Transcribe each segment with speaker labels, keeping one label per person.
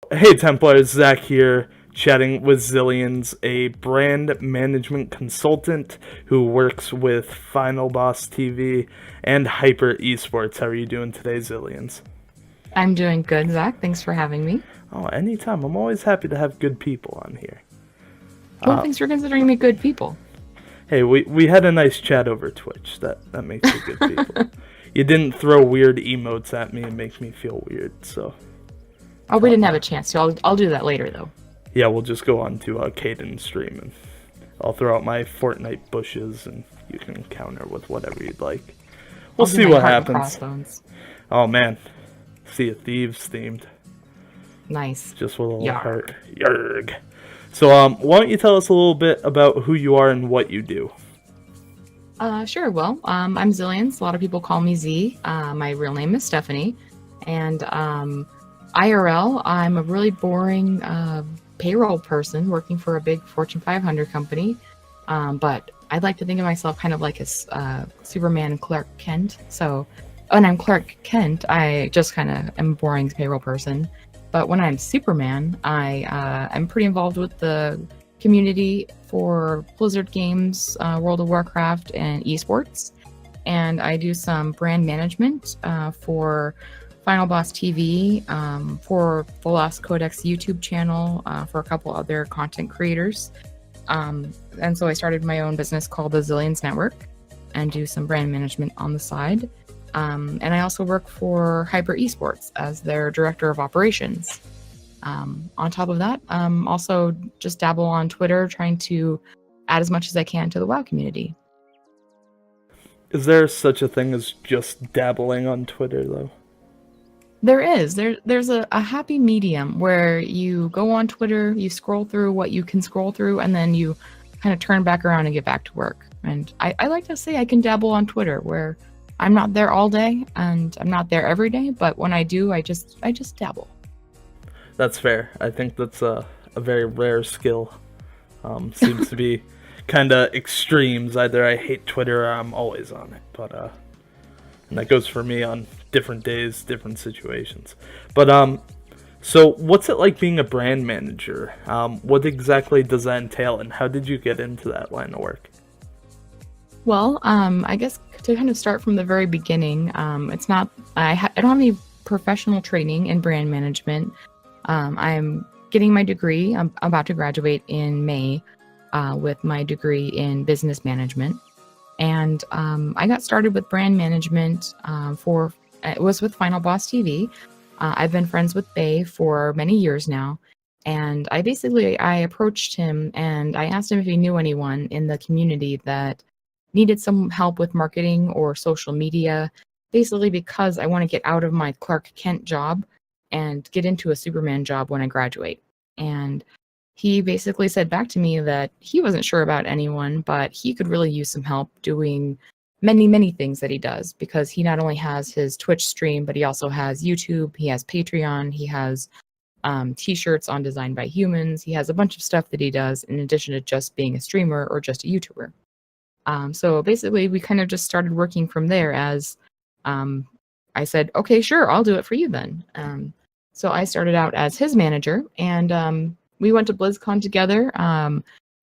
Speaker 1: Hey Templars, Zach here, chatting with Zillions, a brand management consultant who works with FinalBossTV and Hyper Esports. How are you doing today, Zillions?
Speaker 2: I'm doing good, Zach. Thanks for having me.
Speaker 1: Oh, anytime. I'm always happy to have good people on here.
Speaker 2: Well,
Speaker 1: Uh,
Speaker 2: thanks for considering me good people.
Speaker 1: hey, we had a nice chat over Twitch. That makes you good people. You didn't throw weird emotes at me and make me feel weird, so
Speaker 2: Oh, we
Speaker 1: uh,
Speaker 2: didn't have a chance to. I'll do that later, though.
Speaker 1: yeah, we'll just go on to Caden's stream and I'll throw out my Fortnite bushes and you can counter with whatever you'd like. We'll
Speaker 2: I'll do
Speaker 1: see
Speaker 2: my
Speaker 1: what
Speaker 2: heart and
Speaker 1: happens.
Speaker 2: crossbones.
Speaker 1: Oh man, Sea of Thieves themed,
Speaker 2: Nice.
Speaker 1: just with a little
Speaker 2: Yarg.
Speaker 1: heart. Yerg. So why don't you tell us a little bit about who you are and what you do?
Speaker 2: Sure. Well, I'm Zillions. A lot of people call me Z. My real name is Stephanie, and IRL, I'm a really boring payroll person working for a big Fortune 500 company. But I'd like to think of myself kind of like a Superman Clark Kent. So when I'm Clark Kent, I just kind of am a boring payroll person. But when I'm Superman, I'm pretty involved with the community for Blizzard games, World of Warcraft, and esports. And I do some brand management for Final Boss TV, for the Lost Codex YouTube channel, for a couple other content creators. And so I started my own business called the Zillions Network and do some brand management on the side. And I also work for Hyper Esports as their director of operations. On top of that, also just dabble on Twitter, trying to add as much as I can to the WoW community.
Speaker 1: Is there such a thing as just dabbling on Twitter though?
Speaker 2: There's a happy medium where you go on Twitter, you scroll through what you can scroll through, and then you kind of turn back around and get back to work. And I like to say I can dabble on Twitter where I'm not there all day and I'm not there every day, but when I do, I just dabble.
Speaker 1: That's fair. I think that's a very rare skill. Seems to be kind of extremes. Either I hate Twitter or I'm always on it. But and that goes for me on different days, different situations. But so what's it like being a brand manager? What exactly does that entail, and how did you get into that line of work?
Speaker 2: Well, I guess to kind of start from the very beginning, it's not I don't have any professional training in brand management. I'm getting my degree. I'm about to graduate in May with my degree in business management. And I got started with brand management for it was with Final Boss TV. I've been friends with Bay for many years now, and I approached him and I asked him if he knew anyone in the community that needed some help with marketing or social media, basically because I want to get out of my Clark Kent job and get into a Superman job when I graduate. And he basically said back to me that he wasn't sure about anyone, but he could really use some help doing many, many things that he does because he not only has his Twitch stream, but he also has YouTube, he has Patreon, he has t-shirts on Designed by Humans. He has a bunch of stuff that he does in addition to just being a streamer or just a YouTuber. So basically, we kind of just started working from there as um, I said, okay, sure, I'll do it for you then. So I started out as his manager, and we went to BlizzCon together,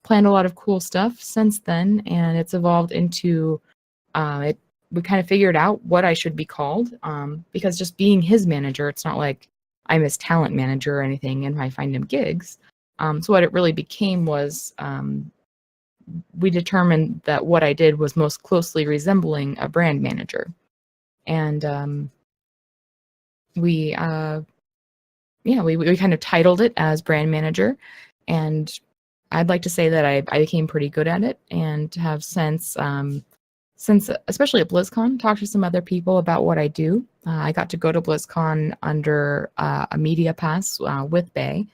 Speaker 2: planned a lot of cool stuff since then, and it's evolved into it. We kind of figured out what I should be called because just being his manager, it's not like I'm his talent manager or anything, and I find him gigs. So what it really became was we determined that what I did was most closely resembling a brand manager, and we yeah we kind of titled it as brand manager, and I'd like to say that I became pretty good at it and have since especially at BlizzCon talked to some other people about what I do. I got to go to BlizzCon under a media pass with Bay,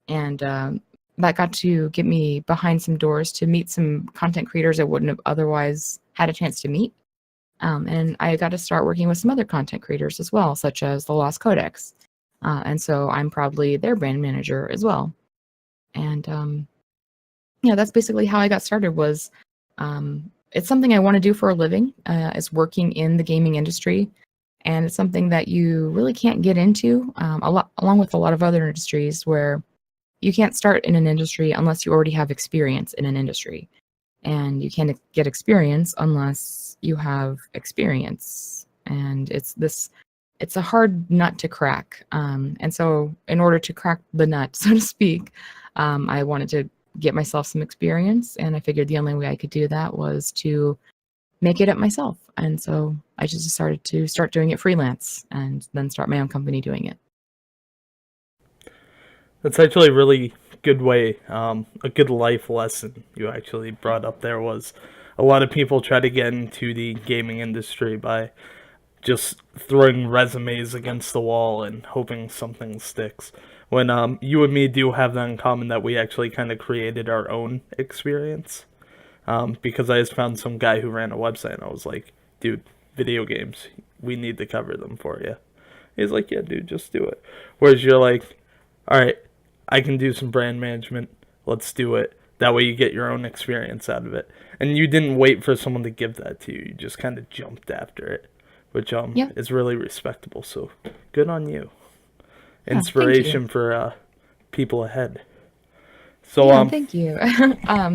Speaker 2: and that got to get me behind some doors to meet some content creators I wouldn't have otherwise had a chance to meet. And I got to start working with some other content creators as well, such as the Lost Codex. And so I'm probably their brand manager as well. And yeah, that's basically how I got started. Was it's something I want to do for a living. Is working in the gaming industry, And it's something that you really can't get into along with a lot of other industries where you can't start in an industry unless you already have experience in an industry. And you can't get experience unless you have experience. And it's a hard nut to crack. And so in order to crack the nut, so to speak, I wanted to get myself some experience. And I figured the only way I could do that was to make it up myself. And so I just decided to start doing it freelance and then start my own company doing it.
Speaker 1: That's actually a really good way, a good life lesson you actually brought up there was a lot of people try to get into the gaming industry by just throwing resumes against the wall and hoping something sticks. When you and me do have that in common that we actually kind of created our own experience. Because I just found some guy who ran a website and I was like, dude, video games, we need to cover them for you. He's like, yeah, dude, just do it. Whereas you're like, all right, I can do some brand management. Let's do it. That way you get your own experience out of it. And you didn't wait for someone to give that to you. You just kind of jumped after it, which
Speaker 2: Yeah.
Speaker 1: is really respectable. So good on you.
Speaker 2: Thank
Speaker 1: Inspiration
Speaker 2: you.
Speaker 1: for people ahead. So
Speaker 2: Yeah, thank you.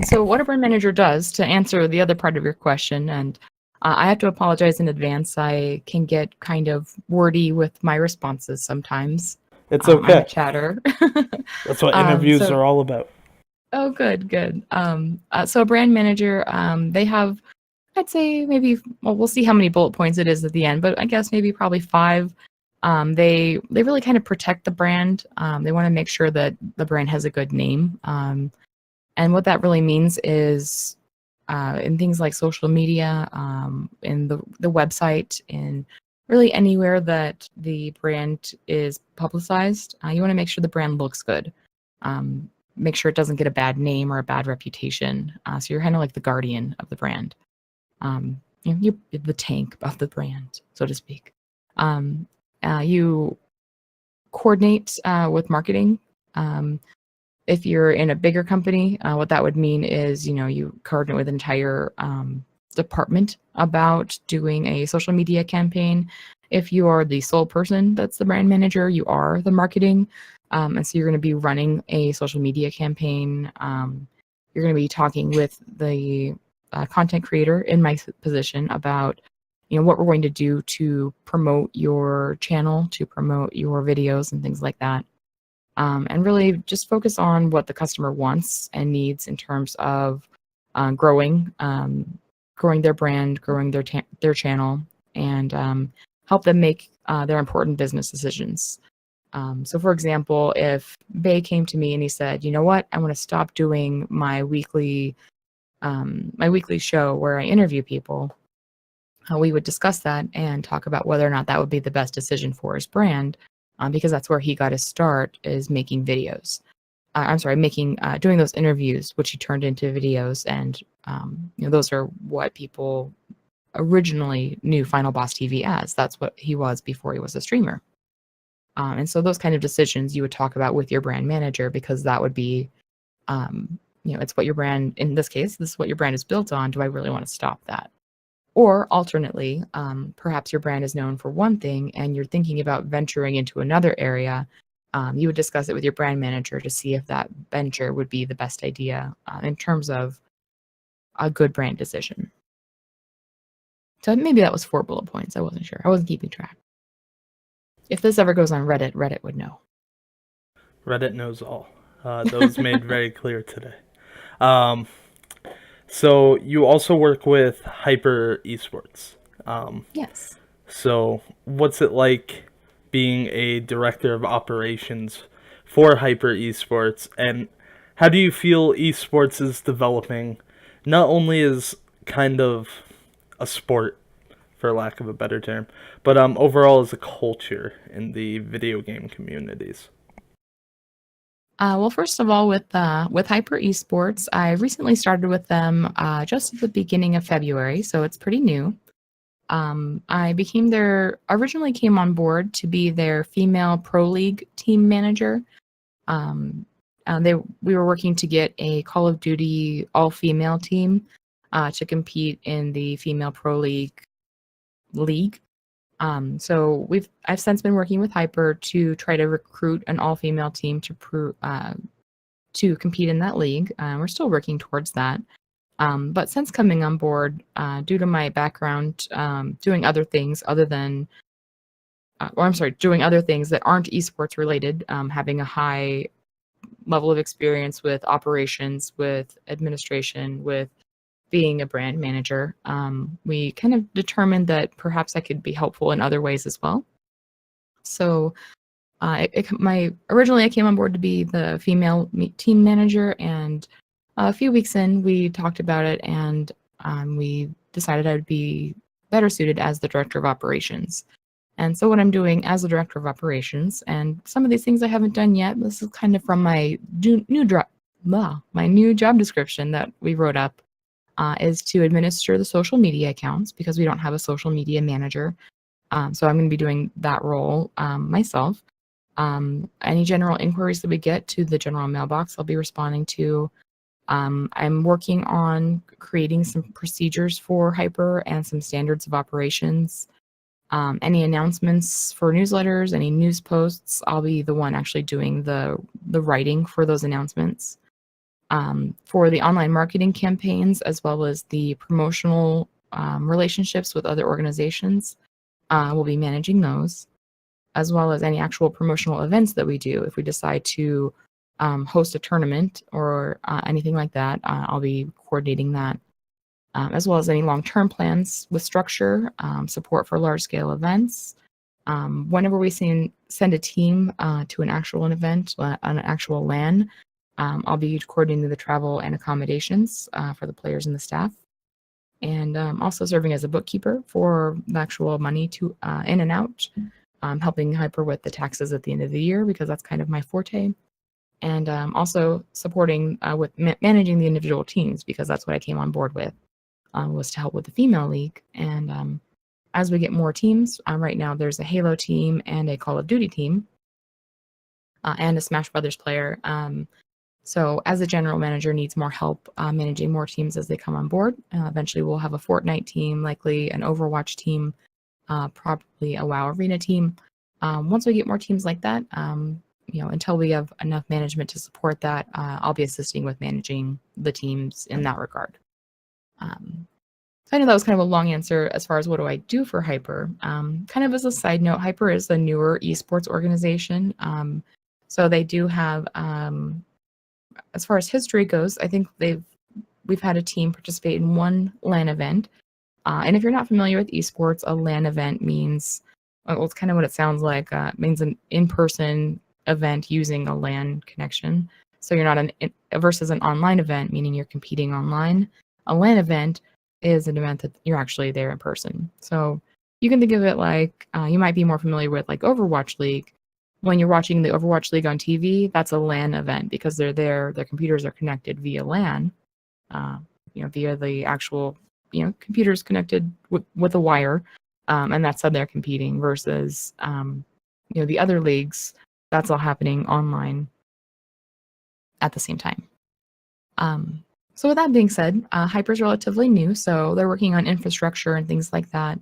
Speaker 2: So what a brand manager does, to answer the other part of your question, and I have to apologize in advance. I can get kind of wordy with my responses sometimes.
Speaker 1: it's
Speaker 2: I'm a
Speaker 1: okay.
Speaker 2: chatter.
Speaker 1: That's what interviews
Speaker 2: So
Speaker 1: are all about.
Speaker 2: oh, good, good. So a brand manager, they have, I'd say maybe, well, we'll see how many bullet points it is at the end, but I guess maybe probably 5. They really kind of protect the brand. They want to make sure that the brand has a good name. And what that really means is in things like social media, in the website, in really anywhere that the brand is publicized, you want to make sure the brand looks good. Make sure it doesn't get a bad name or a bad reputation. So you're kind of like the guardian of the brand. You're the tank of the brand, so to speak. You coordinate with marketing. If you're in a bigger company, what that would mean is, you coordinate with an entire department about doing a social media campaign. If you are the sole person that's the brand manager, you are the marketing. And so you're going to be running a social media campaign. You're going to be talking with the content creator in my position about what we're going to do to promote your channel, to promote your videos and things like that. And really just focus on what the customer wants and needs in terms of growing their brand, growing their channel, and help them make their important business decisions. So, for example, if Bay came to me and he said, "You know what? I want to stop doing my weekly show where I interview people," we would discuss that and talk about whether or not that would be the best decision for his brand, because that's where he got his start, is making videos. I'm sorry, doing those interviews, which he turned into videos, and those are what people originally knew Final Boss TV as. That's what he was before he was a streamer. And so those kind of decisions you would talk about with your brand manager, because that would be, it's what your brand, in this case, this is what your brand is built on. Do I really want to stop that? Or alternately, perhaps your brand is known for one thing and you're thinking about venturing into another area. You would discuss it with your brand manager to see if that venture would be the best idea in terms of a good brand decision. So maybe that was 4 bullet points. I wasn't sure. I wasn't keeping track. If this ever goes on Reddit, Reddit would know.
Speaker 1: Reddit knows all. That was made very clear today. So you also work with Hyper Esports.
Speaker 2: Yes.
Speaker 1: So what's it like being a director of operations for Hyper Esports, and how do you feel esports is developing, not only as kind of a sport, for lack of a better term, but overall as a culture in the video game communities?
Speaker 2: Well, first of all, with Hyper Esports, I recently started with them just at the beginning of February, so it's pretty new. I originally came on board to be their female pro league team manager. We were working to get a Call of Duty all-female team to compete in the female pro league. So I've since been working with Hyper to try to recruit an all-female team to compete in that league. We're still working towards that. But since coming on board, due to my background doing other things other than, doing other things that aren't esports related, having a high level of experience with operations, with administration, with being a brand manager, we kind of determined that perhaps I could be helpful in other ways as well. So originally I came on board to be the female team manager, and a few weeks in we talked about it, and we decided I would be better suited as the director of operations. And so what I'm doing as the director of operations, and some of these things I haven't done yet, this is kind of from my new job description that we wrote up, is to administer the social media accounts because we don't have a social media manager. So I'm going to be doing that role myself. Any general inquiries that we get to the general mailbox, I'll be responding to. I'm working on creating some procedures for Hyper and some standards of operations. Any announcements for newsletters, any news posts, I'll be the one actually doing the writing for those announcements. For the online marketing campaigns, as well as the promotional relationships with other organizations, we'll be managing those, as well as any actual promotional events that we do. If we decide to host a tournament or anything like that, I'll be coordinating that, as well as any long-term plans with structure, support for large-scale events. Whenever we send a team to an actual event, an actual LAN, I'll be coordinating the travel and accommodations for the players and the staff, and also serving as a bookkeeper for the actual money to in and out, helping Hyper with the taxes at the end of the year because that's kind of my forte, and also supporting with managing the individual teams because that's what I came on board with, was to help with the female league. And as we get more teams, right now there's a Halo team and a Call of Duty team, and a Smash Brothers player. So as a general manager needs more help managing more teams as they come on board. Eventually we'll have a Fortnite team, likely an Overwatch team, probably a WoW Arena team. Once we get more teams like that, until we have enough management to support that, I'll be assisting with managing the teams in that regard. So I know that was kind of a long answer as far as what do I do for Hyper. Kind of as a side note, Hyper is a newer esports organization. So they do have, as far as history goes, I think we've had a team participate in one LAN event. And if you're not familiar with esports, a LAN event means, well, it's kind of what it sounds like. It means an in-person event using a LAN connection. So you're not versus an online event, meaning you're competing online. A LAN event is an event that you're actually there in person. So you can think of it like, you might be more familiar with like Overwatch League. When you're watching the Overwatch League on TV, that's a LAN event because they're there, their computers are connected via LAN, via the actual, computers connected with a wire, and that's how they're competing versus, the other leagues, that's all happening online at the same time. So with that being said, Hyper's relatively new, so they're working on infrastructure and things like that.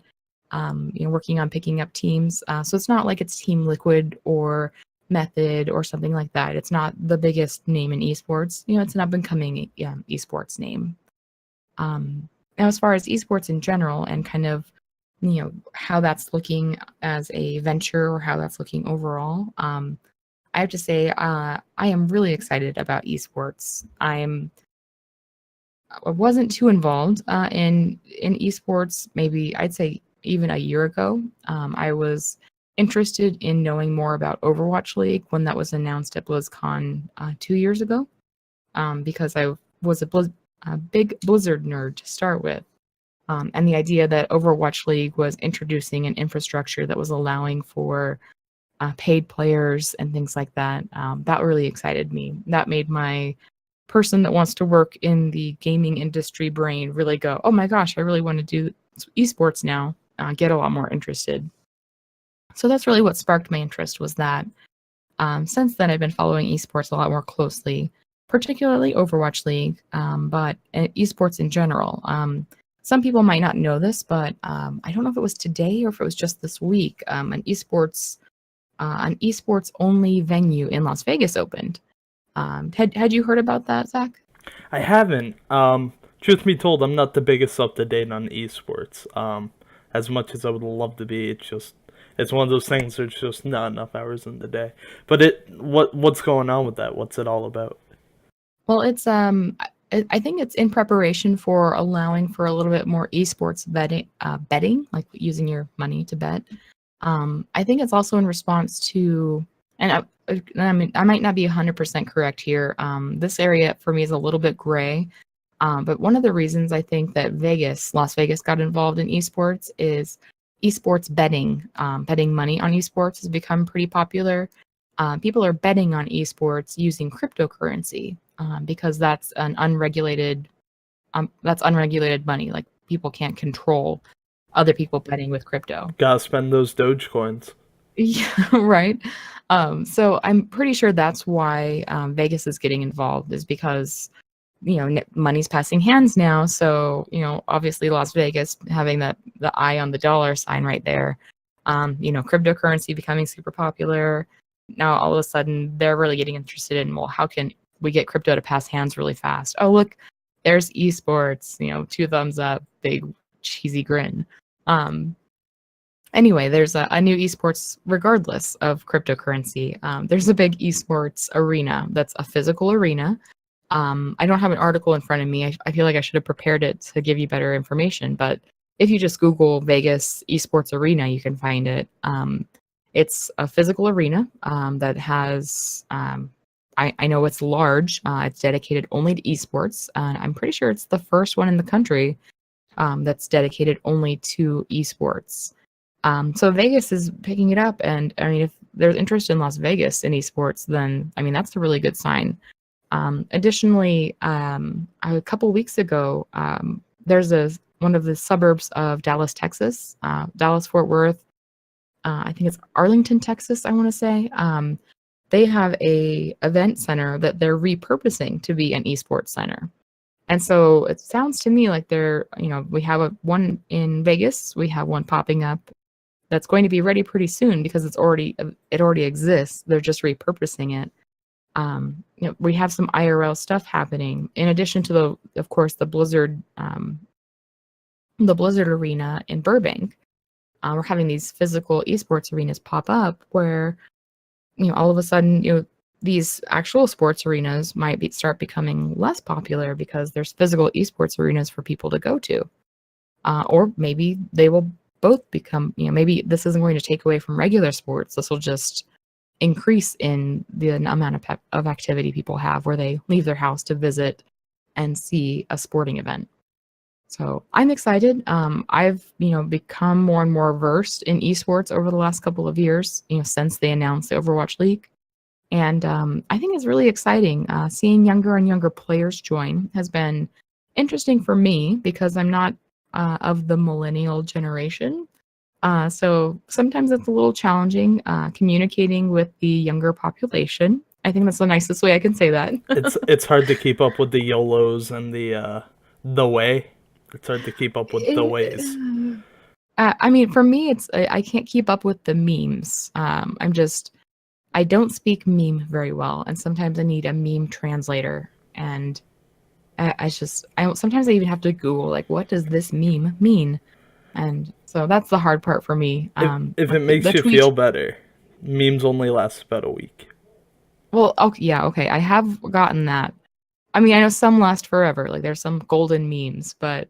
Speaker 2: Working on picking up teams. So it's not like it's Team Liquid or Method or something like that. It's not the biggest name in esports. It's an up-and-coming esports name. Now, as far as esports in general and kind of, how that's looking as a venture or how that's looking overall, I have to say I am really excited about esports. I wasn't too involved in esports, maybe I'd say even a year ago. I was interested in knowing more about Overwatch League when that was announced at BlizzCon 2 years ago, because I was a big Blizzard nerd to start with. And the idea that Overwatch League was introducing an infrastructure that was allowing for paid players and things like that, that really excited me. That made my person that wants to work in the gaming industry brain really go, oh my gosh, I really want to do esports now. Get a lot more interested. So that's really what sparked my interest, was that since then I've been following esports a lot more closely, particularly Overwatch League, but esports in general. some people might not know this, but I don't know if it was today or if it was just this week. An esports only venue in Las Vegas opened. Had you heard about that, Zach?
Speaker 1: I haven't. Truth be told, I'm not the biggest up to date on esports. As much as I would love to be, it's one of those things. There's just not enough hours in the day. But what's going on with that? What's it all about?
Speaker 2: Well, it's I think it's in preparation for allowing for a little bit more esports betting, like using your money to bet. I think it's also in response to, I mean, I might not be 100% correct here. This area for me is a little bit gray. But one of the reasons I think that Las Vegas got involved in esports is esports betting. Betting money on esports has become pretty popular. People are betting on esports using cryptocurrency because that's unregulated money. Like people can't control other people betting with crypto.
Speaker 1: Gotta spend those Dogecoins.
Speaker 2: Yeah, right. So I'm pretty sure that's why Vegas is getting involved, is because money's passing hands now. So obviously Las Vegas having the eye on the dollar sign right there. Cryptocurrency becoming super popular. Now all of a sudden they're really getting interested in, well, how can we get crypto to pass hands really fast? Oh, look, there's esports. 2 thumbs up, big cheesy grin. Anyway, there's a new esports regardless of cryptocurrency. There's a big esports arena that's a physical arena. I don't have an article in front of me. I feel like I should have prepared it to give you better information, but if you just Google Vegas esports arena, you can find it. It's a physical arena that has, I know it's large. It's dedicated only to esports. I'm pretty sure it's the first one in the country that's dedicated only to esports. So Vegas is picking it up, and I mean, if there's interest in Las Vegas in esports, then I mean that's a really good sign. Additionally, a couple weeks ago, there's one of the suburbs of Dallas, Texas, Dallas Fort Worth. I think it's Arlington, Texas. I want to say they have a event center that they're repurposing to be an esports center. And so it sounds to me like we have one in Vegas, we have one popping up that's going to be ready pretty soon because it already exists. They're just repurposing it. We have some IRL stuff happening in addition to of course, the Blizzard arena in Burbank. We're having these physical esports arenas pop up where, all of a sudden, these actual sports arenas might start becoming less popular because there's physical esports arenas for people to go to. Or maybe they will both become, maybe this isn't going to take away from regular sports. This will just increase in the amount of activity people have where they leave their house to visit and see a sporting event. So I'm excited. I've, become more and more versed in esports over the last couple of years, since they announced the Overwatch League. And I think it's really exciting. Seeing younger and younger players join has been interesting for me because I'm not of the millennial generation. So sometimes it's a little challenging communicating with the younger population. I think that's the nicest way I can say that.
Speaker 1: It's hard to keep up with the YOLOs and the way. It's hard to keep up with the ways.
Speaker 2: I mean, for me, I can't keep up with the memes. I don't speak meme very well, and sometimes I need a meme translator. And sometimes I even have to Google, like, what does this meme mean? And so that's the hard part for me.
Speaker 1: If it makes you feel better, memes only last about a week.
Speaker 2: Well, okay, yeah, okay. I have gotten that. I mean, I know some last forever. Like, there's some golden memes, but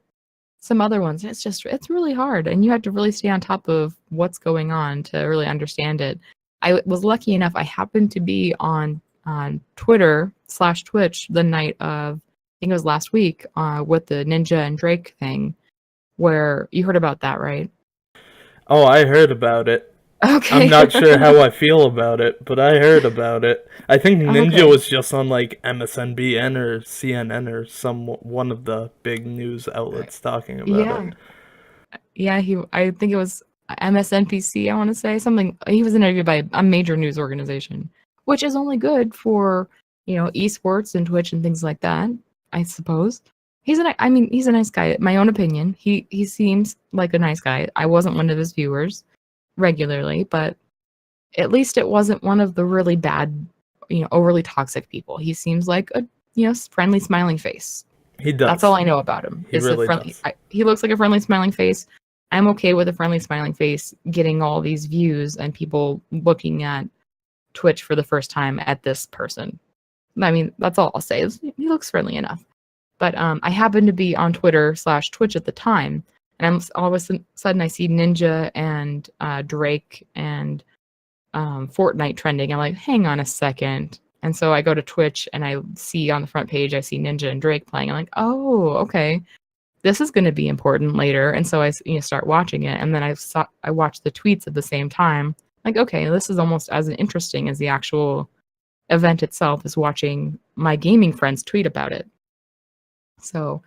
Speaker 2: some other ones, it's really hard. And you have to really stay on top of what's going on to really understand it. I was lucky enough, I happened to be on Twitter/Twitch the night of, I think it was last week, with the Ninja and Drake thing, where you heard about that, right?
Speaker 1: Oh, I heard about it.
Speaker 2: Okay.
Speaker 1: I'm not sure how I feel about it, but I heard about it. I think Ninja was just on like MSNBN or CNN or one of the big news outlets talking about it.
Speaker 2: Yeah, I think it was MSNBC, I want to say something. He was interviewed by a major news organization, which is only good for, esports and Twitch and things like that, I suppose. he's a nice guy. My own opinion. He seems like a nice guy. I wasn't one of his viewers regularly, but at least it wasn't one of the really bad, overly toxic people. He seems like a, friendly, smiling face.
Speaker 1: He
Speaker 2: That's all
Speaker 1: does.
Speaker 2: I know about him.
Speaker 1: He
Speaker 2: Is a
Speaker 1: really
Speaker 2: friendly.
Speaker 1: does.
Speaker 2: He looks like a friendly, smiling face. I'm okay with a friendly, smiling face getting all these views and people looking at Twitch for the first time at this person. I mean, that's all I'll say. He looks friendly enough. But I happened to be on Twitter/Twitch at the time, and all of a sudden I see Ninja and Drake and Fortnite trending. I'm like, hang on a second. And so I go to Twitch and I see on the front page, I see Ninja and Drake playing. I'm like, oh, okay, this is going to be important later. And so I start watching it, and then I watch the tweets at the same time. Like, okay, this is almost as interesting as the actual event itself, is watching my gaming friends tweet about it. So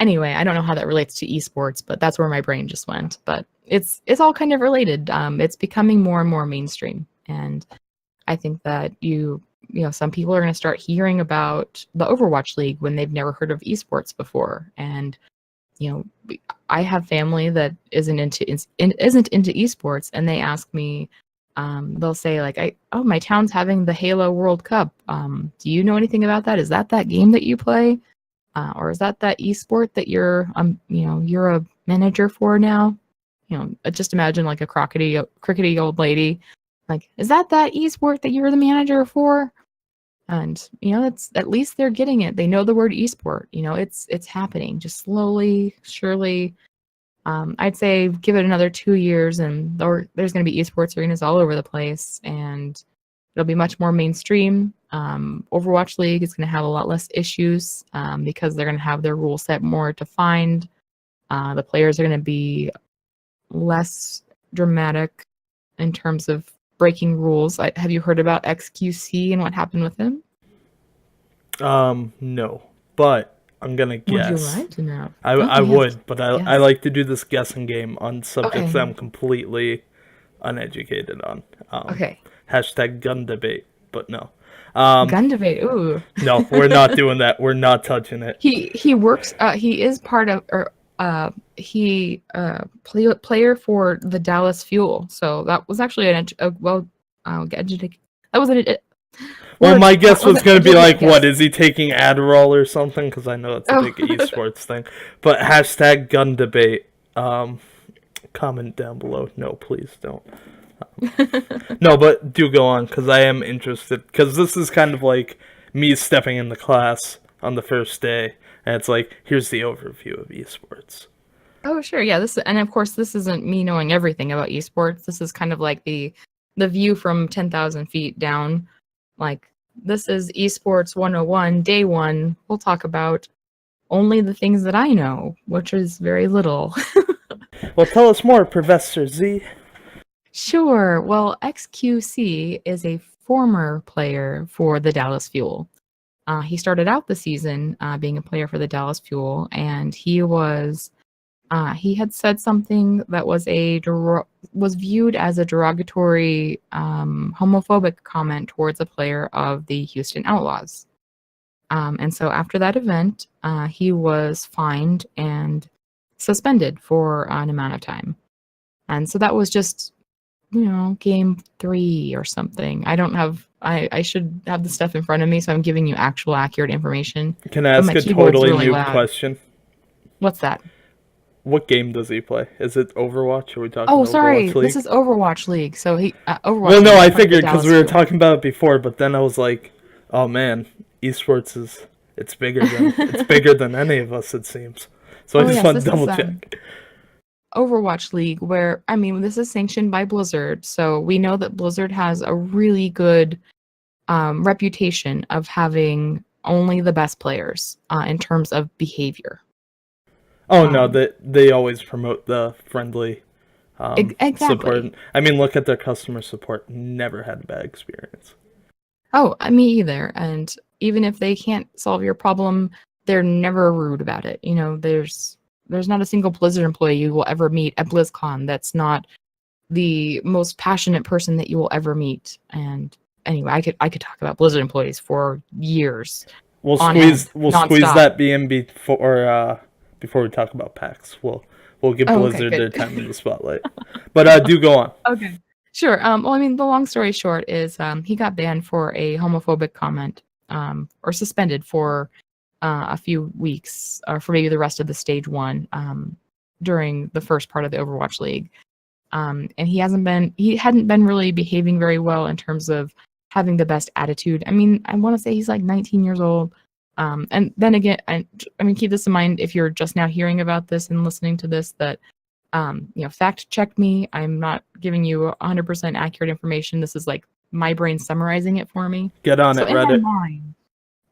Speaker 2: anyway, I don't know how that relates to esports, but that's where my brain just went. But it's all kind of related. It's becoming more and more mainstream, and I think that some people are going to start hearing about the Overwatch League when they've never heard of esports before. And I have family that isn't into esports, and they ask me. They'll say like, my town's having the Halo World Cup. Do you know anything about that? Is that game that you play? Or is that esport that you're a manager for now? Just imagine like a crickety old lady. Like, is that esport that you're the manager for? And it's, at least they're getting it. They know the word esport. It's happening just slowly, surely. I'd say give it another 2 years, and there's going to be esports arenas all over the place, and it'll be much more mainstream. Overwatch League is going to have a lot less issues because they're going to have their rule set more defined. The players are going to be less dramatic in terms of breaking rules. Have you heard about XQC and what happened with him?
Speaker 1: No, but I'm gonna guess.
Speaker 2: Would you like to know?
Speaker 1: I would, but I
Speaker 2: yes.
Speaker 1: like to do this guessing game on subjects
Speaker 2: Okay.
Speaker 1: I'm completely uneducated on.
Speaker 2: Okay.
Speaker 1: Hashtag gun debate, but no.
Speaker 2: Gun debate. Ooh.
Speaker 1: No, we're not doing that. We're not touching it.
Speaker 2: He works. He is part of, or player for the Dallas Fuel. So that was actually that was an.
Speaker 1: Well, my guess was going to be like, what, is he taking Adderall or something? Because I know it's a big esports thing. But hashtag gun debate. Comment down below. No, please don't. No, but do go on, because I am interested. Because this is kind of like me stepping into class on the first day, and it's like, here's the overview of esports.
Speaker 2: Oh, sure. Yeah. And of course, this isn't me knowing everything about esports. This is kind of like the view from 10,000 feet down. Like, this is esports 101, day one. We'll talk about only the things that I know, which is very little.
Speaker 1: Well, tell us more, Professor Z.
Speaker 2: Sure. Well, XQC is a former player for the Dallas Fuel. He started out the season being a player for the Dallas Fuel, and he had said something that was viewed as a derogatory, homophobic comment towards a player of the Houston Outlaws. And so after that event, he was fined and suspended for an amount of time. And so that was just, game 3 or something. I should have the stuff in front of me, so I'm giving you actual accurate information.
Speaker 1: Can I ask a totally new question?
Speaker 2: What's that?
Speaker 1: What game does he play? Is it Overwatch? Or are we talking
Speaker 2: Oh,
Speaker 1: Overwatch
Speaker 2: sorry.
Speaker 1: League?
Speaker 2: This is Overwatch League. So Overwatch.
Speaker 1: Well, no, I figured, because we were talking about it before, but then I was like, oh man, esports it's bigger than any of us, it seems. So I just want to double check.
Speaker 2: Overwatch League, where, this is sanctioned by Blizzard, so we know that Blizzard has a really good reputation of having only the best players in terms of behavior.
Speaker 1: Oh, no, they always promote the friendly
Speaker 2: exactly.
Speaker 1: support. Look at their customer support. Never had a bad experience.
Speaker 2: Oh, me either. And even if they can't solve your problem, they're never rude about it. There's not a single Blizzard employee you will ever meet at BlizzCon that's not the most passionate person that you will ever meet. And anyway, I could talk about Blizzard employees for years. on end,
Speaker 1: We'll squeeze
Speaker 2: nonstop.
Speaker 1: that BM before we talk about packs. We'll give
Speaker 2: Oh, okay,
Speaker 1: Blizzard
Speaker 2: good.
Speaker 1: their time in the spotlight. But do go on.
Speaker 2: Okay. Sure. Well, I mean, the long story short is he got banned for a homophobic comment, or suspended for a few weeks, or for maybe the rest of the stage one, during the first part of the Overwatch League. And he hadn't been really behaving very well in terms of having the best attitude. I mean, I want to say he's like 19 years old. And then again, I mean, keep this in mind if you're just now hearing about this and listening to this, that fact check me. I'm not giving you 100% accurate information. This is like my brain summarizing it for me.
Speaker 1: Get on
Speaker 2: So
Speaker 1: it, Reddit.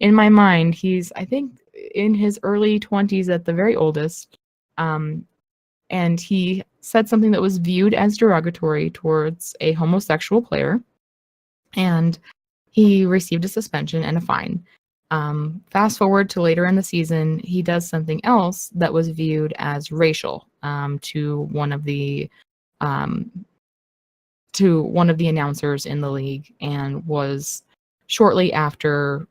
Speaker 2: in my mind, he's, I think, in his early 20s at the very oldest. And he said something that was viewed as derogatory towards a homosexual player. And he received a suspension and a fine. Fast forward to later in the season, he does something else that was viewed as racial, to one of the announcers in the league, and was shortly after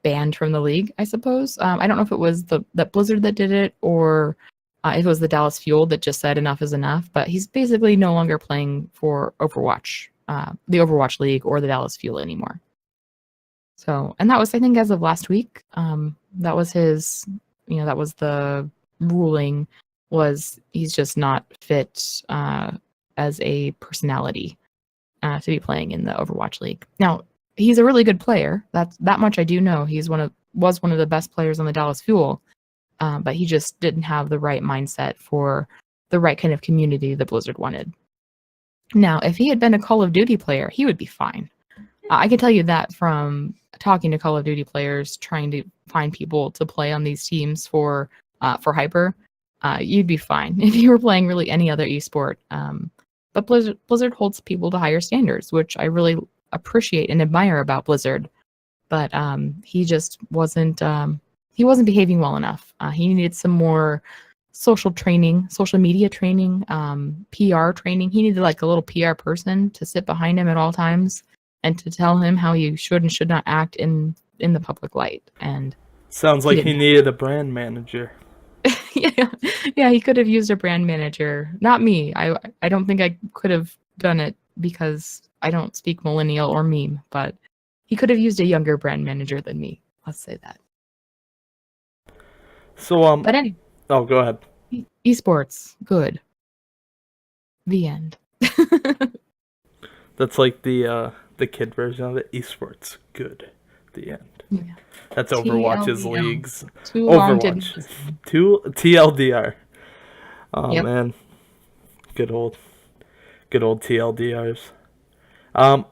Speaker 2: banned from the league, I suppose. I don't know if it was that Blizzard that did it, or if it was the Dallas Fuel that just said enough is enough. But he's basically no longer playing for Overwatch, the Overwatch League, or the Dallas Fuel anymore. So, and that was, I think, as of last week. That was that was the ruling, was he's just not fit as a personality to be playing in the Overwatch League. Now, he's a really good player. That much I do know. Was one of the best players on the Dallas Fuel, but he just didn't have the right mindset for the right kind of community that Blizzard wanted. Now, if he had been a Call of Duty player, he would be fine. I can tell you that from talking to Call of Duty players, trying to find people to play on these teams for Hyper. You'd be fine if you were playing really any other esport. But Blizzard holds people to higher standards, which I really appreciate and admire about Blizzard. But he just wasn't behaving well enough. He needed some more social media training, PR training. He needed like a little PR person to sit behind him at all times and to tell him how he should and should not act in the public light. And
Speaker 1: sounds like he needed a brand manager.
Speaker 2: yeah, he could have used a brand manager. Not me. I don't think I could have done it because I don't speak millennial or meme, but he could have used a younger brand manager than me. Let's say that.
Speaker 1: So
Speaker 2: but anyway.
Speaker 1: Oh, go ahead.
Speaker 2: Esports, good. The end.
Speaker 1: That's like the kid version of it. Esports, good. The end. Yeah. That's Overwatch's leagues. Overwatch. TLDR. Oh yep. Man. Good old TLDRs.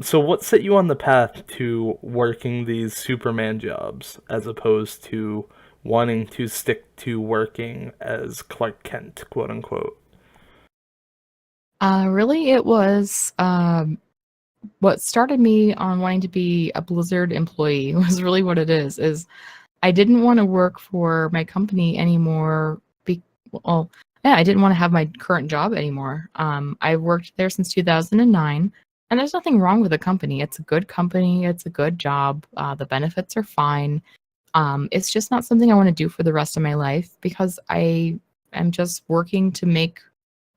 Speaker 1: So what set you on the path to working these Superman jobs as opposed to wanting to stick to working as Clark Kent, quote unquote?
Speaker 2: Really, it was what started me on wanting to be a Blizzard employee was really what it is I didn't want to work for my company anymore. I didn't want to have my current job anymore. I've worked there since 2009, and there's nothing wrong with the company. It's a good company. It's a good job. The benefits are fine. It's just not something I want to do for the rest of my life because I am just working to make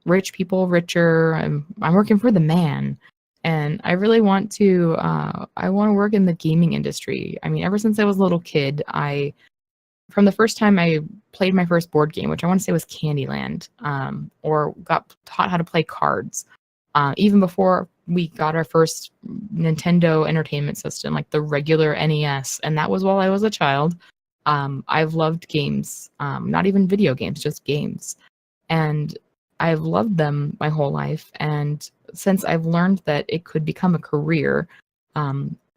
Speaker 2: rich people richer. I'm working for the man. And I really want to work in the gaming industry. I mean, ever since I was a little kid, from the first time I played my first board game, which I want to say was Candyland, or got taught how to play cards, even before we got our first Nintendo Entertainment System, like the regular NES, and that was while I was a child. I've loved games, not even video games, just games. And I've loved them my whole life, and since I've learned that it could become a career,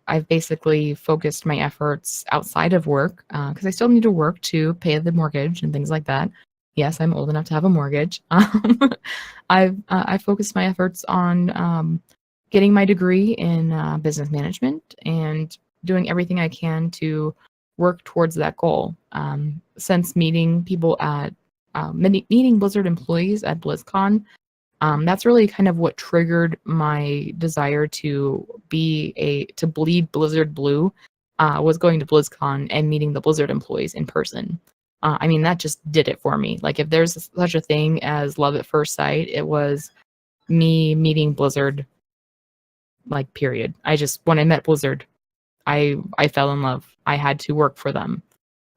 Speaker 2: I've basically focused my efforts outside of work, because I still need to work to pay the mortgage and things like that. Yes, I'm old enough to have a mortgage. I've focused my efforts on getting my degree in business management and doing everything I can to work towards that goal. Since meeting people at meeting Blizzard employees at BlizzCon, that's really kind of what triggered my desire to bleed Blizzard blue. was going to BlizzCon and meeting the Blizzard employees in person. I mean, that just did it for me. Like, if there's such a thing as love at first sight, it was me meeting Blizzard, like, period. When I met Blizzard, I fell in love. I had to work for them.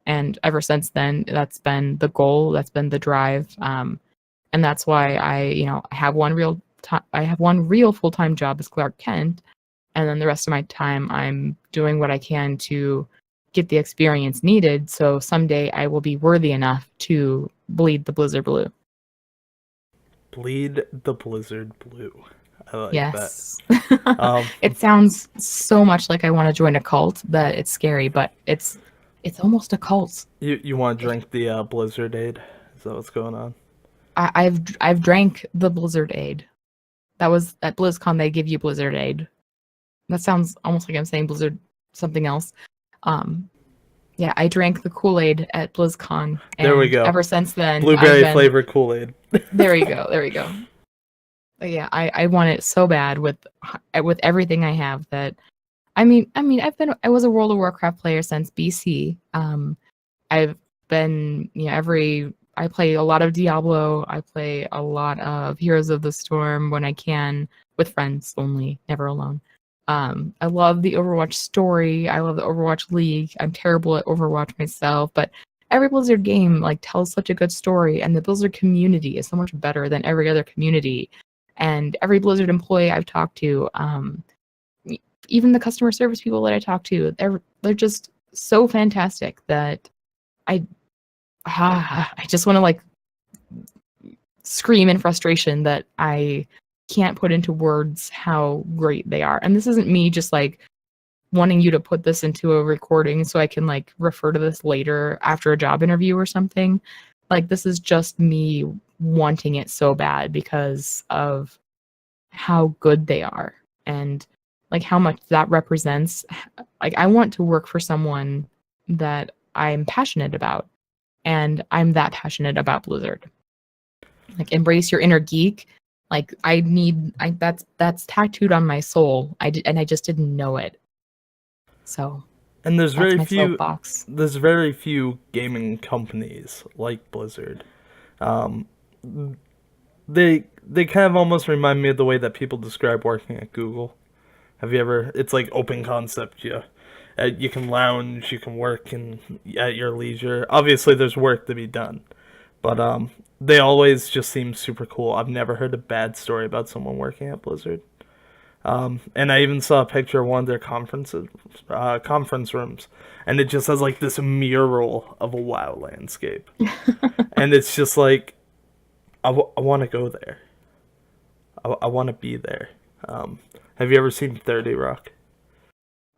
Speaker 2: And ever since then, that's been the goal, that's been the drive. And that's why I have one real full-time job as Clark Kent, and then the rest of my time I'm doing what I can to get the experience needed, so someday I will be worthy enough to bleed the Blizzard blue.
Speaker 1: Bleed the Blizzard blue. I like
Speaker 2: Yes.
Speaker 1: that.
Speaker 2: It sounds so much like I want to join a cult that it's scary, but it's almost a cult.
Speaker 1: You want to drink the Blizzard Aid? Is that what's going on?
Speaker 2: I've drank the Blizzard Aid. That was at BlizzCon. They give you Blizzard Aid. That sounds almost like I'm saying Blizzard something else. Yeah, I drank the Kool-Aid at BlizzCon. And
Speaker 1: there we go.
Speaker 2: Ever since then,
Speaker 1: blueberry flavored Kool-Aid.
Speaker 2: There you go. There we go. But yeah, I want it so bad with everything I have that. I was a World of Warcraft player since BC. I've been I play a lot of Diablo. I play a lot of Heroes of the Storm when I can, with friends only, never alone. I love the Overwatch story. I love the Overwatch League. I'm terrible at Overwatch myself, but every Blizzard game like tells such a good story, and the Blizzard community is so much better than every other community. And every Blizzard employee I've talked to, even the customer service people that I talk to, they're just so fantastic that I just want to like scream in frustration that I can't put into words how great they are. And this isn't me just like wanting you to put this into a recording so I can like refer to this later after a job interview or something. Like, this is just me wanting it so bad because of how good they are and like how much that represents. Like, I want to work for someone that I'm passionate about, and I'm that passionate about Blizzard. Like, embrace your inner geek. Like, that's tattooed on my soul. I just didn't know it. So,
Speaker 1: and there's very few
Speaker 2: soapbox.
Speaker 1: There's very few gaming companies like Blizzard. They kind of almost remind me of the way that people describe working at Google. Have you ever? It's like open concept. Yeah, you can lounge, you can work at your leisure. Obviously, there's work to be done, but they always just seem super cool. I've never heard a bad story about someone working at Blizzard. And I even saw a picture of one of their conference rooms, and it just has like this mural of a WoW landscape, and it's just like, I want to go there. I want to be there. Have you ever seen 30 Rock?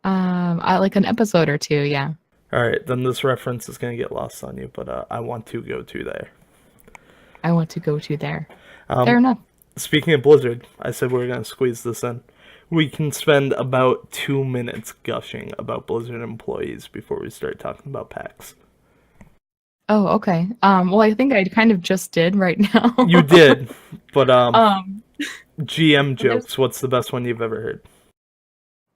Speaker 2: I like an episode or two, yeah.
Speaker 1: All right, then this reference is gonna get lost on you, but I want to go to there.
Speaker 2: I want to go to there. Fair enough.
Speaker 1: Speaking of Blizzard, I said we were gonna squeeze this in. We can spend about 2 minutes gushing about Blizzard employees before we start talking about PAX.
Speaker 2: Oh, okay. Well, I think I kind of just did right now.
Speaker 1: You did, but GM jokes. What's the best one you've ever heard?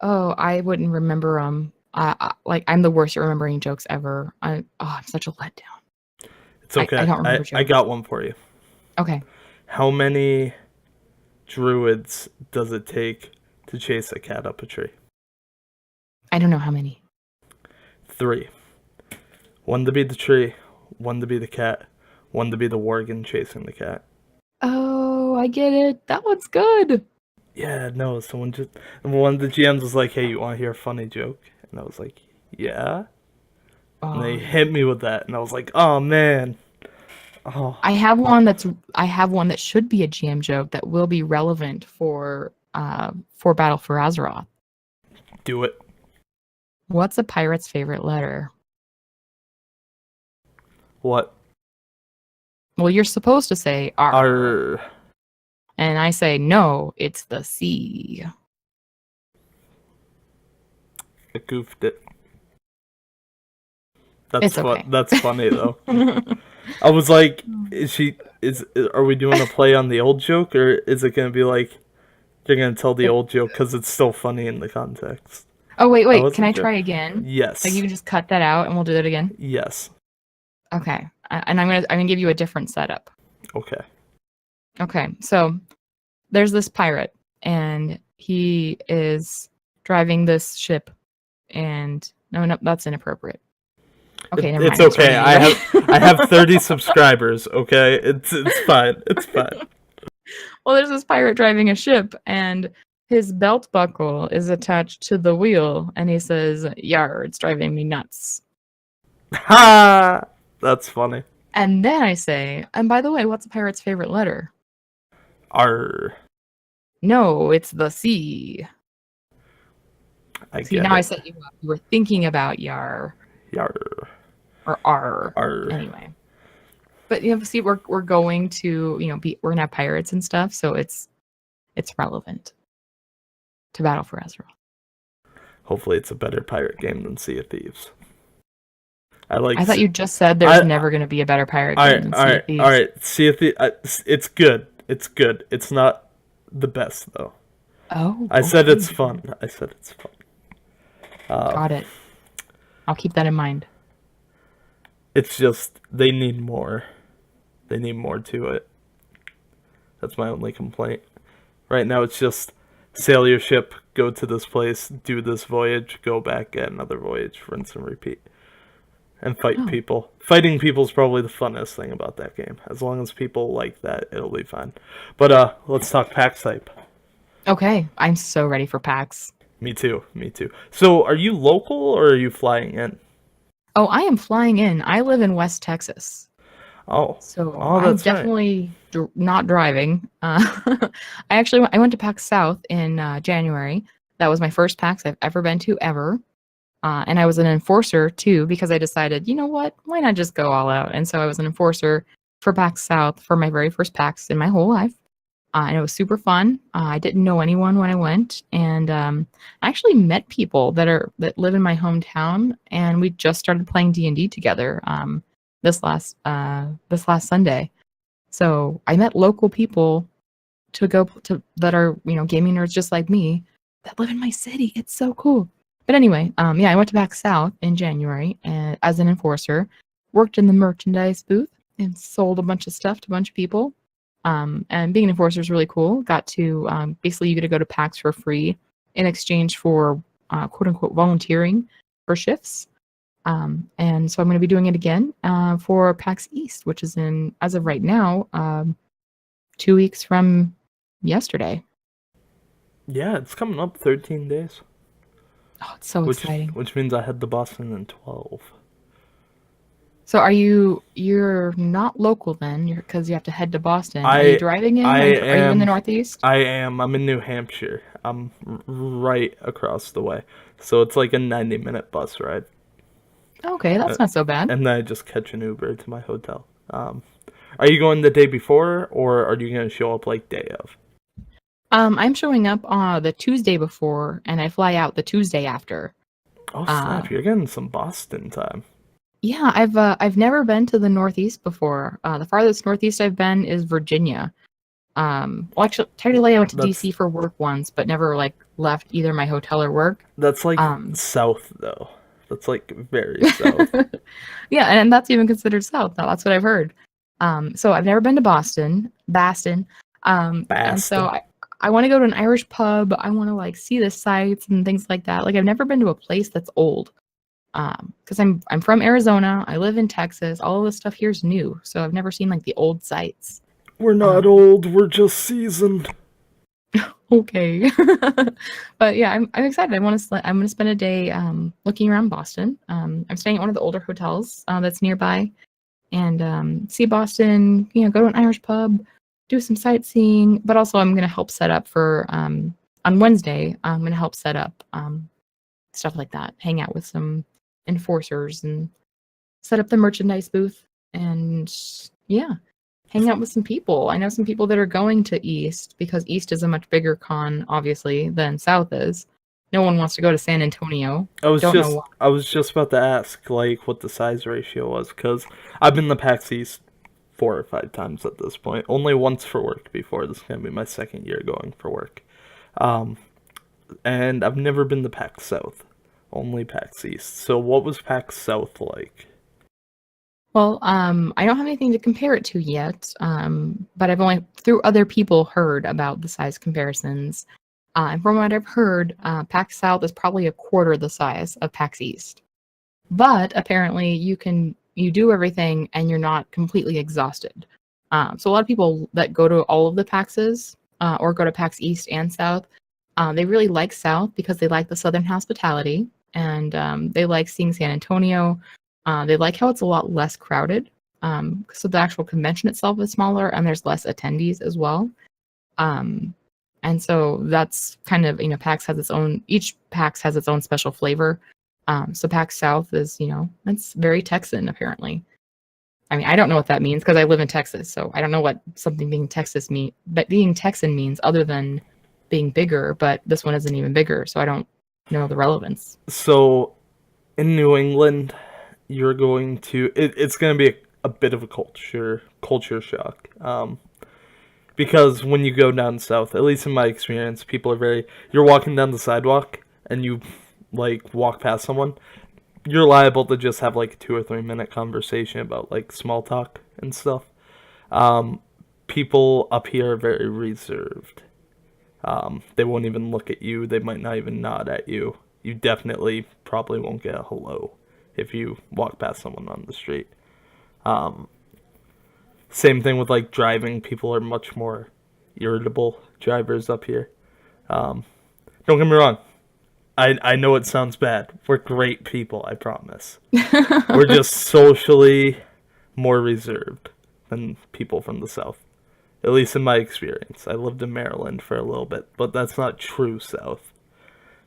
Speaker 2: Oh, I wouldn't remember. I'm the worst at remembering jokes ever. I'm such a letdown.
Speaker 1: It's okay.
Speaker 2: I don't remember jokes.
Speaker 1: I got one for you.
Speaker 2: Okay.
Speaker 1: How many druids does it take to chase a cat up a tree?
Speaker 2: I don't know how many.
Speaker 1: 3. 1 to be the tree, 1 to be the cat, 1 to be the worgen chasing the cat.
Speaker 2: Oh, I get it. That one's good.
Speaker 1: Yeah, no, one of the GMs was like, hey, you want to hear a funny joke? And I was like, yeah. And they hit me with that, and I was like, oh, man. Oh.
Speaker 2: I have one that should be a GM joke that will be relevant for Battle for Azeroth.
Speaker 1: Do it.
Speaker 2: What's a pirate's favorite letter?
Speaker 1: What?
Speaker 2: Well, you're supposed to say R.
Speaker 1: R.
Speaker 2: And I say, no, it's the C.
Speaker 1: I goofed it. That's funny though. I was like, are we doing a play on the old joke, or is it going to be like, you're going to tell the old joke because it's still funny in the context?
Speaker 2: Oh, wait,
Speaker 1: I
Speaker 2: wait. Can I
Speaker 1: wasn't sure.
Speaker 2: try again? Like, you
Speaker 1: Yes.
Speaker 2: can just cut that out and we'll do it again?
Speaker 1: Yes.
Speaker 2: Okay. And I'm gonna give you a different setup.
Speaker 1: Okay.
Speaker 2: Okay. So there's this pirate, and he is driving this ship, and no, that's inappropriate. Okay, never
Speaker 1: It's
Speaker 2: mind. I'll start
Speaker 1: okay.
Speaker 2: anyway.
Speaker 1: I have 30 subscribers. Okay, it's fine. It's fine.
Speaker 2: Well, there's this pirate driving a ship, and his belt buckle is attached to the wheel, and he says, "Yar, it's driving me nuts."
Speaker 1: Ha! That's funny.
Speaker 2: And then I say, and by the way, what's a pirate's favorite letter?
Speaker 1: R.
Speaker 2: No, it's the C.
Speaker 1: I
Speaker 2: See,
Speaker 1: get
Speaker 2: now I
Speaker 1: it.
Speaker 2: set you up. You were thinking about Yar
Speaker 1: Yar.
Speaker 2: or R.
Speaker 1: R.
Speaker 2: Anyway. But see, we're going to, we're gonna have pirates and stuff, so it's relevant to Battle for Azeroth.
Speaker 1: Hopefully, it's a better pirate game than Sea of Thieves.
Speaker 2: I thought you just said there's never going to be a better pirate game than Sea of Thieves.
Speaker 1: All right. Sea of Thieves. It's good. It's good. It's not the best though.
Speaker 2: Oh.
Speaker 1: I said it's fun. I said it's fun.
Speaker 2: Got it. I'll keep that in mind.
Speaker 1: It's just they need more. They need more to it. That's my only complaint. Right now, it's just sail your ship, go to this place, do this voyage, go back, get another voyage, rinse and repeat. And fight people. Fighting people is probably the funnest thing about that game. As long as people like that, it'll be fine. But let's talk PAX type.
Speaker 2: Okay, I'm so ready for PAX.
Speaker 1: Me too. So, are you local or are you flying in?
Speaker 2: Oh, I am flying in. I live in West Texas. So I'm definitely not driving. I went to PAX South in January. That was my first PAX I've ever been to ever. And I was an enforcer too, because I decided, you know what, why not just go all out? And so I was an enforcer for PAX South for my very first PAX in my whole life. And it was super fun. I didn't know anyone when I went, and I actually met people that live in my hometown, and we just started playing D&D together this last Sunday. So I met local people that are gaming nerds just like me that live in my city. It's so cool. But anyway, I went to PAX South in January and as an enforcer, worked in the merchandise booth and sold a bunch of stuff to a bunch of people. And being an enforcer is really cool. Got to basically you get to go to PAX for free in exchange for quote unquote volunteering for shifts. And so I'm going to be doing it again for PAX East, which is as of right now, 2 weeks from yesterday.
Speaker 1: Yeah, it's coming up 13 days.
Speaker 2: Oh, it's so exciting.
Speaker 1: Which means I head to Boston in 12.
Speaker 2: So you're not local then, because you have to head to Boston. Are you driving in? Are you in the Northeast?
Speaker 1: I am. I'm in New Hampshire. I'm right across the way. So it's like a 90-minute bus ride.
Speaker 2: Okay, that's not so bad.
Speaker 1: And then I just catch an Uber to my hotel. Are you going the day before, or are you going to show up like day of?
Speaker 2: I'm showing up the Tuesday before, and I fly out the Tuesday after.
Speaker 1: Oh snap! You're getting some Boston time.
Speaker 2: Yeah, I've never been to the Northeast before. The farthest Northeast I've been is Virginia. Well, actually, technically, I went to DC for work once, but never left either my hotel or work.
Speaker 1: That's south though. That's very south.
Speaker 2: Yeah, and that's even considered south. That's what I've heard. So I've never been to Boston. And so I want to go to an Irish pub. I want to see the sights and things like that. I've never been to a place that's old. Because I'm from Arizona. I live in Texas. All of this stuff here is new, so I've never seen the old sites.
Speaker 1: We're not old. We're just seasoned.
Speaker 2: Okay, but yeah, I'm excited. I'm gonna spend a day looking around Boston. I'm staying at one of the older hotels that's nearby, and see Boston. Go to an Irish pub, do some sightseeing, but also I'm gonna help set up for on Wednesday. I'm gonna help set up stuff like that. Hang out with some enforcers and set up the merchandise booth, and hang out with some people. I know some people that are going to East because East is a much bigger con, obviously, than South is. No one wants to go to San Antonio.
Speaker 1: I was just about to ask what the size ratio was, because I've been to PAX East 4 or 5 times at this point. Only once for work before. This is gonna be my second year going for work, and I've never been to PAX South. Only PAX East. So what was PAX South like?
Speaker 2: Well, I don't have anything to compare it to yet, but I've only through other people heard about the size comparisons. And from what I've heard, PAX South is probably a quarter the size of PAX East. But apparently, you do everything and you're not completely exhausted. So a lot of people that go to all of the PAXs or go to PAX East and South, they really like South because they like the Southern hospitality and they like seeing San Antonio. They like how it's a lot less crowded. So the actual convention itself is smaller and there's less attendees as well. And so that's kind of, PAX has its own, each PAX has its own special flavor. So PAX South is, that's very Texan apparently. I mean, I don't know what that means because I live in Texas, so I don't know what something being but being Texan means other than being bigger, but this one isn't even bigger, so I don't know the relevance.
Speaker 1: So in New England, you're going to it's going to be a bit of a culture shock. Because when you go down south, at least in my experience, people are you're walking down the sidewalk and you like walk past someone, you're liable to just have like a 2 or 3 minute conversation about like small talk and stuff. People up here are very reserved. They won't even look at you. They might not even nod at you. You definitely probably won't get a hello if you walk past someone on the street. Same thing with like driving. People are much more irritable drivers up here. Don't get me wrong. I know it sounds bad. We're great people, I promise. We're just socially more reserved than people from the South. At least in my experience. I lived in Maryland for a little bit, but that's not true South.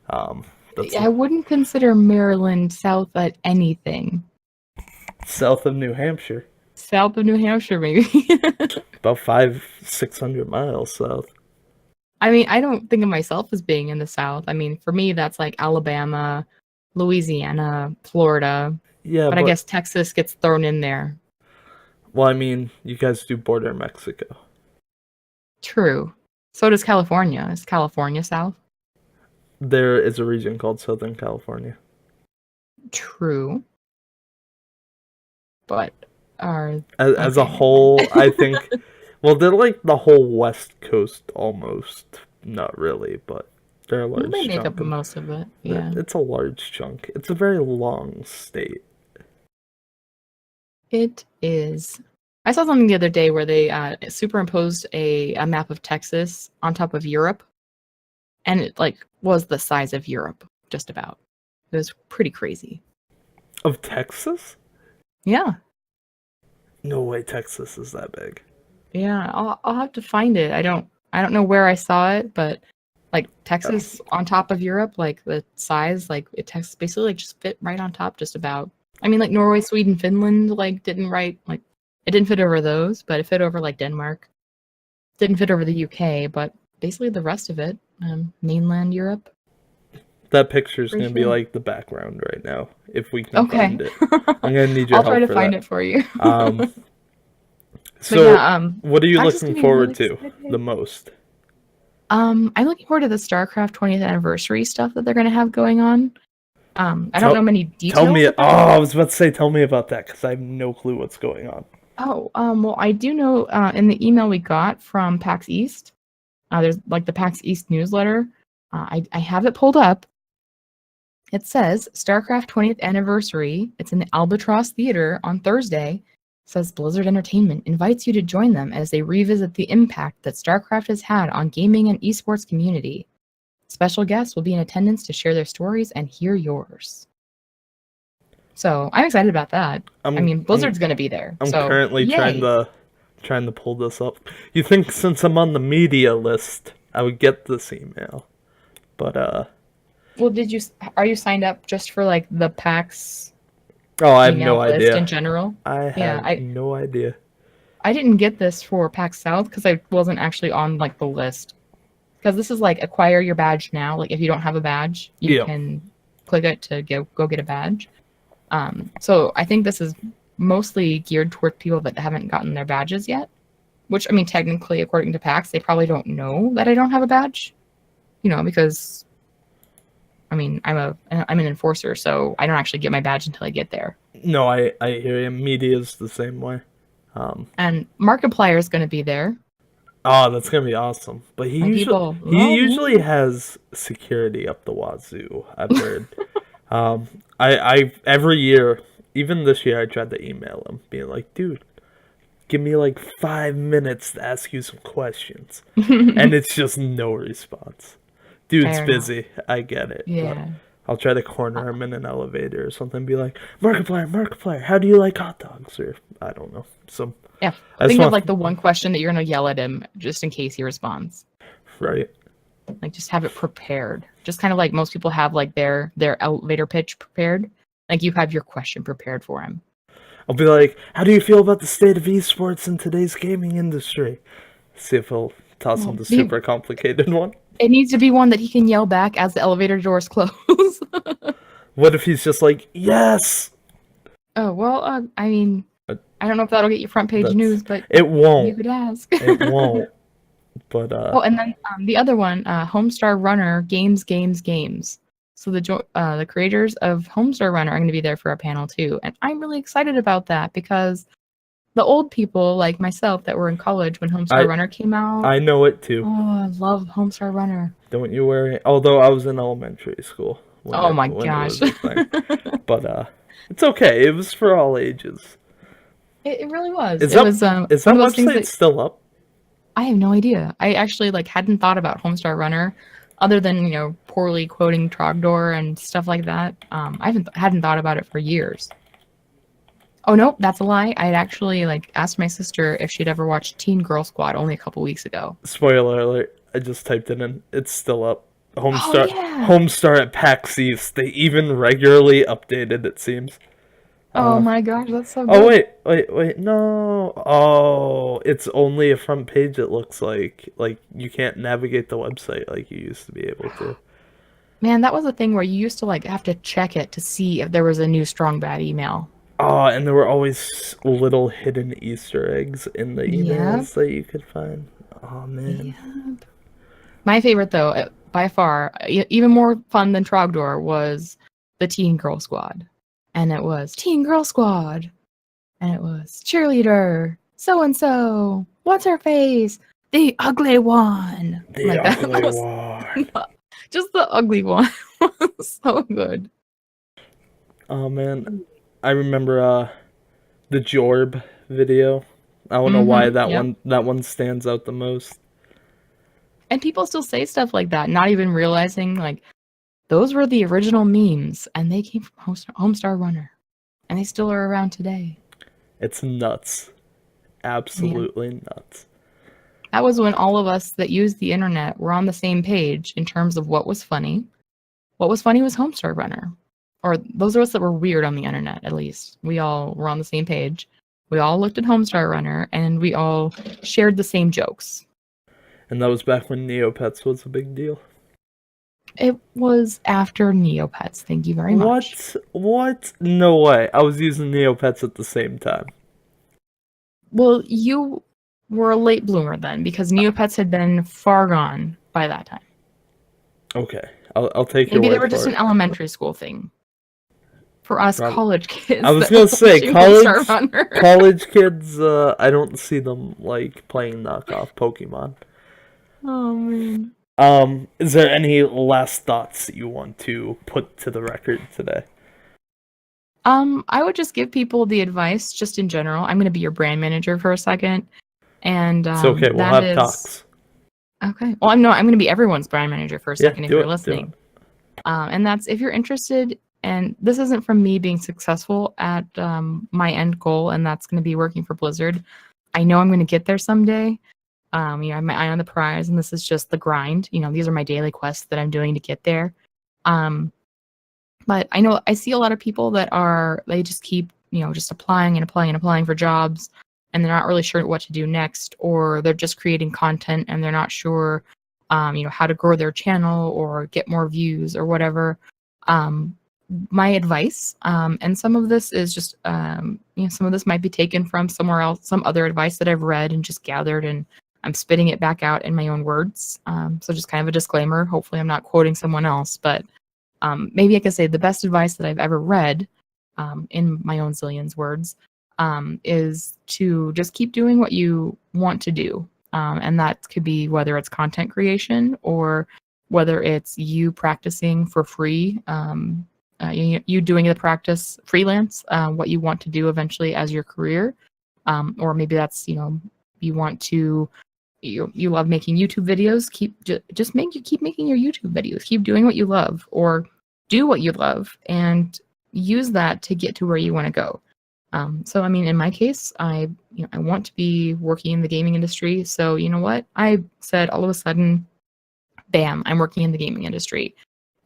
Speaker 2: I wouldn't consider Maryland south at anything.
Speaker 1: South of New Hampshire.
Speaker 2: South of New Hampshire, maybe.
Speaker 1: About 500-600 miles south.
Speaker 2: I mean, I don't think of myself as being in the South. I mean, for me, that's like Alabama, Louisiana, Florida.
Speaker 1: Yeah,
Speaker 2: but I guess Texas gets thrown in there.
Speaker 1: Well, I mean, you guys do border Mexico.
Speaker 2: True. So does California. Is California South?
Speaker 1: There is a region called Southern California.
Speaker 2: True. But
Speaker 1: as a whole, I think, well, they're like the whole West Coast almost. Not really, but they're a large chunk.
Speaker 2: They make up most of it, yeah.
Speaker 1: It's a large chunk. It's a very long state.
Speaker 2: It is. I saw something the other day where they superimposed a map of Texas on top of Europe, and it like was the size of Europe, just about. It was pretty crazy.
Speaker 1: Of Texas?
Speaker 2: Yeah.
Speaker 1: No way Texas is that big.
Speaker 2: Yeah, I'll have to find it. I don't know where I saw it, but like Texas on top of Europe, like the size, like Texas basically like just fit right on top, just about. I mean, like Norway, Sweden, Finland, like it didn't fit over those, but it fit over like Denmark. Didn't fit over the UK, but basically the rest of it, mainland Europe.
Speaker 1: That picture's going to be like the background right now, if we can find it. I'm going to need your help.
Speaker 2: I'll try to find it for you.
Speaker 1: So, yeah, what are you looking forward to the most?
Speaker 2: I'm looking forward to the StarCraft 20th anniversary stuff that they're going to have going on. I don't know many details.
Speaker 1: Tell me. I was about to say, tell me about that because I have no clue what's going on.
Speaker 2: Oh, well, I do know in the email we got from PAX East, there's like the PAX East newsletter. I have it pulled up. It says StarCraft 20th anniversary. It's in the Albatross Theater on Thursday. It says Blizzard Entertainment invites you to join them as they revisit the impact that StarCraft has had on gaming and esports community. Special guests will be in attendance to share their stories and hear yours. So I'm excited about that. Blizzard's going to be there.
Speaker 1: I'm currently trying to pull this up. You think since I'm on the media list, I would get this email, but
Speaker 2: Well, are you signed up just for like the PAX?
Speaker 1: Oh, I have no idea.
Speaker 2: In general,
Speaker 1: I have no idea.
Speaker 2: I didn't get this for PAX South because I wasn't actually on like the list. Because this is like acquire your badge now. Like if you don't have a badge, you can click it to go get a badge. So I think this is mostly geared toward people that haven't gotten their badges yet. Which, I mean, technically, according to PAX, they probably don't know that I don't have a badge. Because I mean, I'm an enforcer, so I don't actually get my badge until I get there.
Speaker 1: No, I hear you. Media's the same way.
Speaker 2: And Markiplier is going to be there.
Speaker 1: Oh, that's gonna be awesome. But
Speaker 2: My people
Speaker 1: he
Speaker 2: love
Speaker 1: usually
Speaker 2: him.
Speaker 1: has security up the wazoo. I've heard. I every year, even this year, I tried to email him, being like, dude, give me like 5 minutes to ask you some questions, and it's just no response. Dude's
Speaker 2: Fair enough.
Speaker 1: busy. I get it, but
Speaker 2: Yeah.
Speaker 1: I'll try to corner him in an elevator or something. Be like, Markiplier, Markiplier, how do you like hot dogs? Or I don't know. Some
Speaker 2: Yeah.
Speaker 1: I just
Speaker 2: Think of
Speaker 1: want
Speaker 2: like the one question that you're going to yell at him just in case he responds.
Speaker 1: right.
Speaker 2: Like just have it prepared. Just kind of like most people have like their elevator pitch prepared. Like you have your question prepared for him.
Speaker 1: I'll be like, how do you feel about the state of esports in today's gaming industry? See if he'll toss him
Speaker 2: Well,
Speaker 1: the super complicated one.
Speaker 2: it needs to be one that he can yell back as the elevator doors close.
Speaker 1: What if he's just like, yes?
Speaker 2: Oh, well, I mean,
Speaker 1: Uh,
Speaker 2: I don't know if that'll get you front page
Speaker 1: That's
Speaker 2: news, but
Speaker 1: it
Speaker 2: you
Speaker 1: won't.
Speaker 2: could ask.
Speaker 1: It won't. But
Speaker 2: Oh, and then the other one, Homestar Runner Games. So the creators of Homestar Runner are going to be there for a panel too, and I'm really excited about that because the old people like myself that were in college when Homestar Runner came out.
Speaker 1: I know it too.
Speaker 2: Oh, I love Homestar Runner.
Speaker 1: Don't you worry. Although I was in elementary school
Speaker 2: Oh my
Speaker 1: when
Speaker 2: gosh.
Speaker 1: it was a thing. But it's okay. It was for all ages.
Speaker 2: It really was.
Speaker 1: Is
Speaker 2: It was
Speaker 1: that
Speaker 2: one of those things
Speaker 1: website
Speaker 2: that
Speaker 1: still up?
Speaker 2: I have no idea. I actually like hadn't thought about Homestar Runner, other than poorly quoting Trogdor and stuff like that. I hadn't thought about it for years. Oh nope, that's a lie. I had actually like asked my sister if she'd ever watched Teen Girl Squad only a couple weeks ago.
Speaker 1: Spoiler alert. I just typed it in. It's still up.
Speaker 2: Oh yeah.
Speaker 1: Homestar at PAX East. They even regularly updated, it seems.
Speaker 2: Oh my gosh, that's so
Speaker 1: Oh
Speaker 2: good.
Speaker 1: wait, no. Oh, it's only a front page. It looks like you can't navigate the website like you used to be able to.
Speaker 2: Man, that was a thing where you used to like have to check it to see if there was a new strong bad email.
Speaker 1: Oh, and there were always little hidden Easter eggs in the emails
Speaker 2: Yep.
Speaker 1: that you could find. Oh man.
Speaker 2: Yep. My favorite though, by far, even more fun than Trogdor was the Teen Girl Squad. And it was Teen Girl Squad. And it was cheerleader, so and so. What's her face? The ugly one.
Speaker 1: The
Speaker 2: Like that
Speaker 1: ugly
Speaker 2: was
Speaker 1: one.
Speaker 2: just the ugly one was so good.
Speaker 1: Oh man, I remember the Jorb video. I don't know why
Speaker 2: Yep.
Speaker 1: that one stands out the most.
Speaker 2: And people still say stuff like that, not even realizing like those were the original memes, and they came from Homestar Runner, and they still are around today.
Speaker 1: It's nuts. Absolutely nuts.
Speaker 2: That was when all of us that used the internet were on the same page in terms of what was funny. What was funny was Homestar Runner. Or those of us that were weird on the internet, at least. We all were on the same page. We all looked at Homestar Runner, and we all shared the same jokes.
Speaker 1: And that was back when Neopets was a big deal.
Speaker 2: It was after Neopets, thank you very much.
Speaker 1: What? No way. I was using Neopets at the same time.
Speaker 2: Well, you were a late bloomer then, because Neopets had been far gone by that time.
Speaker 1: Okay. I'll take your
Speaker 2: Maybe
Speaker 1: word
Speaker 2: they were just
Speaker 1: for
Speaker 2: an
Speaker 1: it.
Speaker 2: elementary school thing. For us college kids.
Speaker 1: I was
Speaker 2: that
Speaker 1: gonna
Speaker 2: were
Speaker 1: say
Speaker 2: watching Homestar Runner.
Speaker 1: college kids. I don't see them like playing knockoff Pokemon.
Speaker 2: Oh man.
Speaker 1: Is there any last thoughts that you want to put to the record today?
Speaker 2: I would just give people the advice, just in general. I'm going to be your brand manager for a second, and
Speaker 1: It's okay. We'll have talks.
Speaker 2: Okay. Well, I'm going to be everyone's brand manager for a second if
Speaker 1: do
Speaker 2: you're
Speaker 1: it,
Speaker 2: listening. And that's if you're interested. And this isn't from me being successful at my end goal, and that's going to be working for Blizzard. I know I'm going to get there someday. I have my eye on the prize, and this is just the grind. These are my daily quests that I'm doing to get there. But I know I see a lot of people they just keep, just applying and applying and applying for jobs, and they're not really sure what to do next, or they're just creating content and they're not sure, how to grow their channel or get more views or whatever. My advice, and some of this is just, some of this might be taken from somewhere else, some other advice that I've read and just gathered, and I'm spitting it back out in my own words. So just kind of a disclaimer. Hopefully I'm not quoting someone else, but Maybe I could say the best advice that I've ever read, in my own Zillions words, is to just keep doing what you want to do. And that could be whether it's content creation or whether it's you practicing for free, you doing the practice freelance, what you want to do eventually as your career. Or maybe that's, you want to, you love making YouTube videos, keep making your YouTube videos, keep doing what you love, or do what you love and use that to get to where you want to go. So I mean, in my case, I want to be working in the gaming industry. So you know what? I said all of a sudden, bam, I'm working in the gaming industry.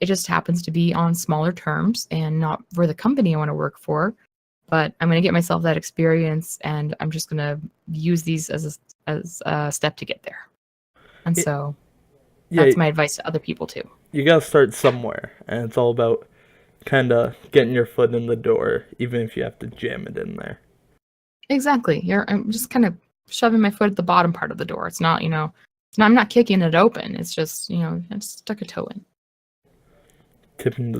Speaker 2: It just happens to be on smaller terms and not for the company I want to work for. But I'm going to get myself that experience, and I'm just going to use these as a step to get there. And so
Speaker 1: Yeah,
Speaker 2: that's my advice to other people too.
Speaker 1: you gotta start somewhere, and it's all about kind of getting your foot in the door, even if you have to jam it in there.
Speaker 2: Exactly. I'm just kind of shoving my foot at the bottom part of the door. It's not, I'm not kicking it open. It's just, I just stuck a toe in.
Speaker 1: Tipping the